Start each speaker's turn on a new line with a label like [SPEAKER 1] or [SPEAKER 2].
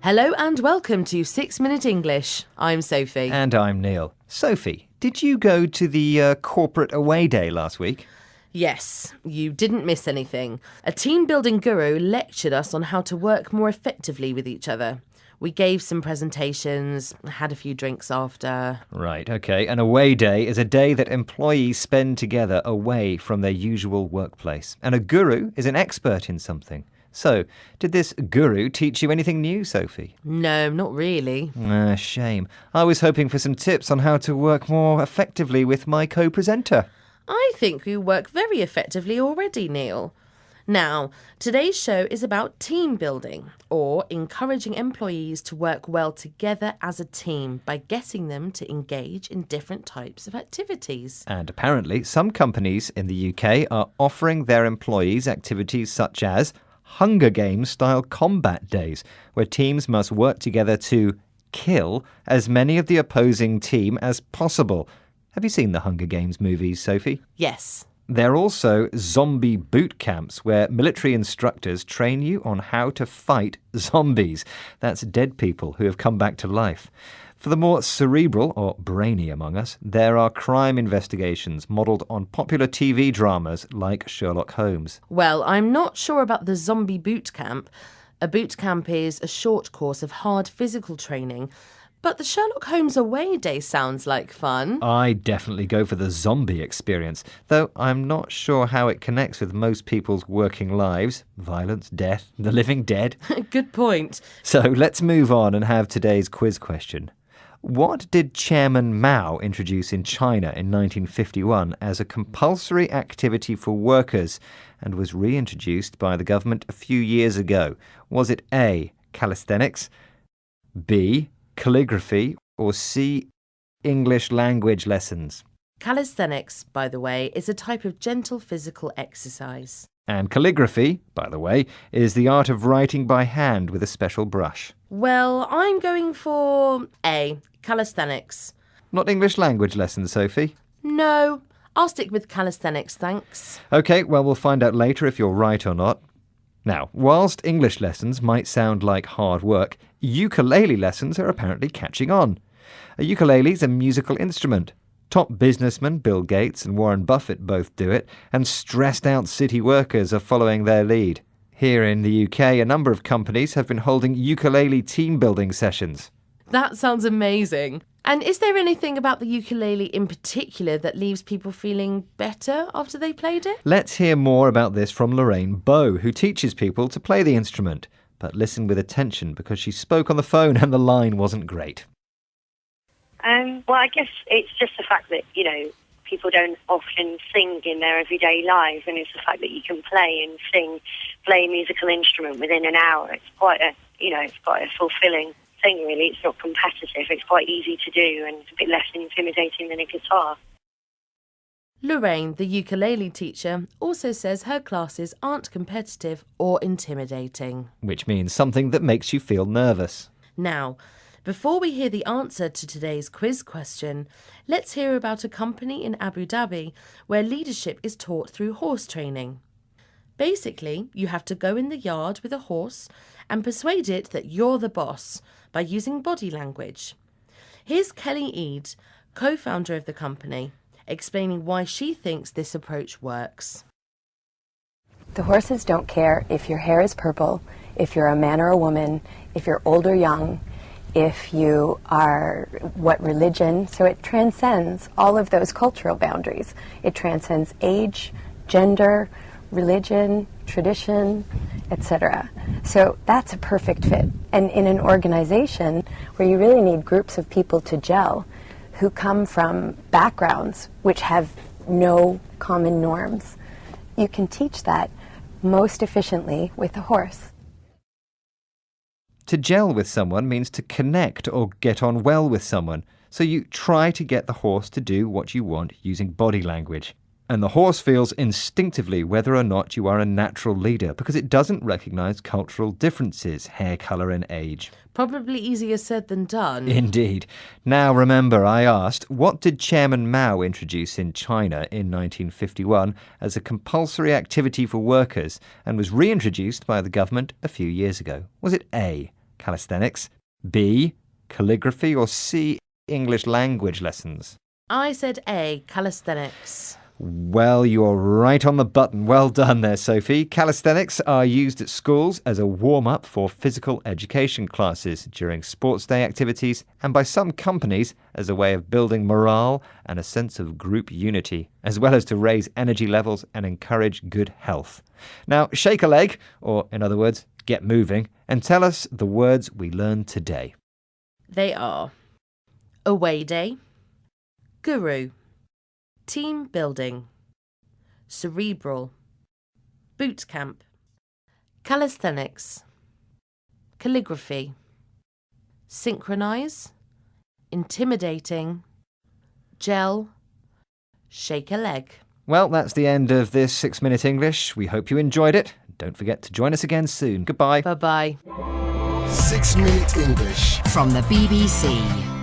[SPEAKER 1] Hello and welcome to 6 Minute English. I'm Sophie.
[SPEAKER 2] And I'm Neil. Sophie, did you go to the corporate away day last week?
[SPEAKER 1] Yes, you didn't miss anything. A team-building guru lectured us on how to work more effectively with each other. We gave some presentations, had a few drinks after.
[SPEAKER 2] Right, okay. An away day is a day that employees spend together away from their usual workplace. And a guru is an expert in something. So, did this guru teach you anything new, Sophie?
[SPEAKER 1] No, not really.
[SPEAKER 2] Shame. I was hoping for some tips on how to work more effectively with my co-presenter.
[SPEAKER 1] I think we work very effectively already, Neil. Now, today's show is about team building, or encouraging employees to work well together as a team by getting them to engage in different types of activities.
[SPEAKER 2] And apparently, some companies in the UK are offering their employees activities such as Hunger Games-style combat days, where teams must work together to kill as many of the opposing team as possible. Have you seen the Hunger Games movies, Sophie?
[SPEAKER 1] Yes.
[SPEAKER 2] There are also zombie boot camps where military instructors train you on how to fight zombies. That's dead people who have come back to life. For the more cerebral or brainy among us, there are crime investigations modelled on popular TV dramas like Sherlock Holmes.
[SPEAKER 1] Well, I'm not sure about the zombie boot camp. A boot camp is a short course of hard physical training. But the Sherlock Holmes away day sounds like fun.
[SPEAKER 2] I definitely go for the zombie experience, though I'm not sure how it connects with most people's working lives. Violence, death, the living dead.
[SPEAKER 1] Good point.
[SPEAKER 2] So let's move on and have today's quiz question. What did Chairman Mao introduce in China in 1951 as a compulsory activity for workers and was reintroduced by the government a few years ago? Was it A, calisthenics, B, calligraphy, or C, English language lessons?
[SPEAKER 1] Calisthenics, by the way, is a type of gentle physical exercise.
[SPEAKER 2] And calligraphy, by the way, is the art of writing by hand with a special brush.
[SPEAKER 1] Well, I'm going for A, calisthenics.
[SPEAKER 2] Not English language lessons, Sophie?
[SPEAKER 1] No, I'll stick with calisthenics, thanks.
[SPEAKER 2] OK, well, we'll find out later if you're right or not. Now, whilst English lessons might sound like hard work, ukulele lessons are apparently catching on. A ukulele is a musical instrument. Top businessmen Bill Gates and Warren Buffett both do it, and stressed-out city workers are following their lead. Here in the UK, a number of companies have been holding ukulele team-building sessions.
[SPEAKER 1] That sounds amazing. And is there anything about the ukulele in particular that leaves people feeling better after they played it?
[SPEAKER 2] Let's hear more about this from Lorraine Bowe, who teaches people to play the instrument. But listen with attention because she spoke on the phone and the line wasn't great.
[SPEAKER 3] Well, I guess it's just the fact that, people don't often sing in their everyday lives, and it's the fact that you can play and sing, play a musical instrument within an hour. It's quite a fulfilling thing, really. It's not competitive. It's quite easy to do and it's a bit less intimidating than a guitar.
[SPEAKER 1] Lorraine, the ukulele teacher, also says her classes aren't competitive or intimidating.
[SPEAKER 2] Which means something that makes you feel nervous.
[SPEAKER 1] Now, before we hear the answer to today's quiz question, let's hear about a company in Abu Dhabi where leadership is taught through horse training. Basically, you have to go in the yard with a horse and persuade it that you're the boss by using body language. Here's Kelly Eade, co-founder of the company, explaining why she thinks this approach works.
[SPEAKER 4] The horses don't care if your hair is purple, if you're a man or a woman, if you're old or young, if you are what religion. So it transcends all of those cultural boundaries. It transcends age, gender, religion, tradition, etc. So that's a perfect fit. And in an organization where you really need groups of people to gel who come from backgrounds which have no common norms, you can teach that most efficiently with a horse.
[SPEAKER 2] To gel with someone means to connect or get on well with someone. So you try to get the horse to do what you want using body language. And the horse feels instinctively whether or not you are a natural leader because it doesn't recognise cultural differences, hair colour and age.
[SPEAKER 1] Probably easier said than done.
[SPEAKER 2] Indeed. Now remember, I asked, what did Chairman Mao introduce in China in 1951 as a compulsory activity for workers and was reintroduced by the government a few years ago? Was it A, calisthenics, B, calligraphy, or C, English language lessons?
[SPEAKER 1] I said A, calisthenics.
[SPEAKER 2] Well, you're right on the button. Well done there, Sophie. Calisthenics are used at schools as a warm-up for physical education classes during sports day activities and by some companies as a way of building morale and a sense of group unity, as well as to raise energy levels and encourage good health. Now, shake a leg, or in other words, get moving, and tell us the words we learned today.
[SPEAKER 1] They are away day, guru, team building, cerebral, boot camp, calisthenics, calligraphy, synchronize, intimidating, gel, shake a leg.
[SPEAKER 2] Well, that's the end of this 6-Minute English. We hope you enjoyed it. Don't forget to join us again soon. Goodbye.
[SPEAKER 1] Bye-bye.
[SPEAKER 5] 6-Minute English
[SPEAKER 6] from the BBC.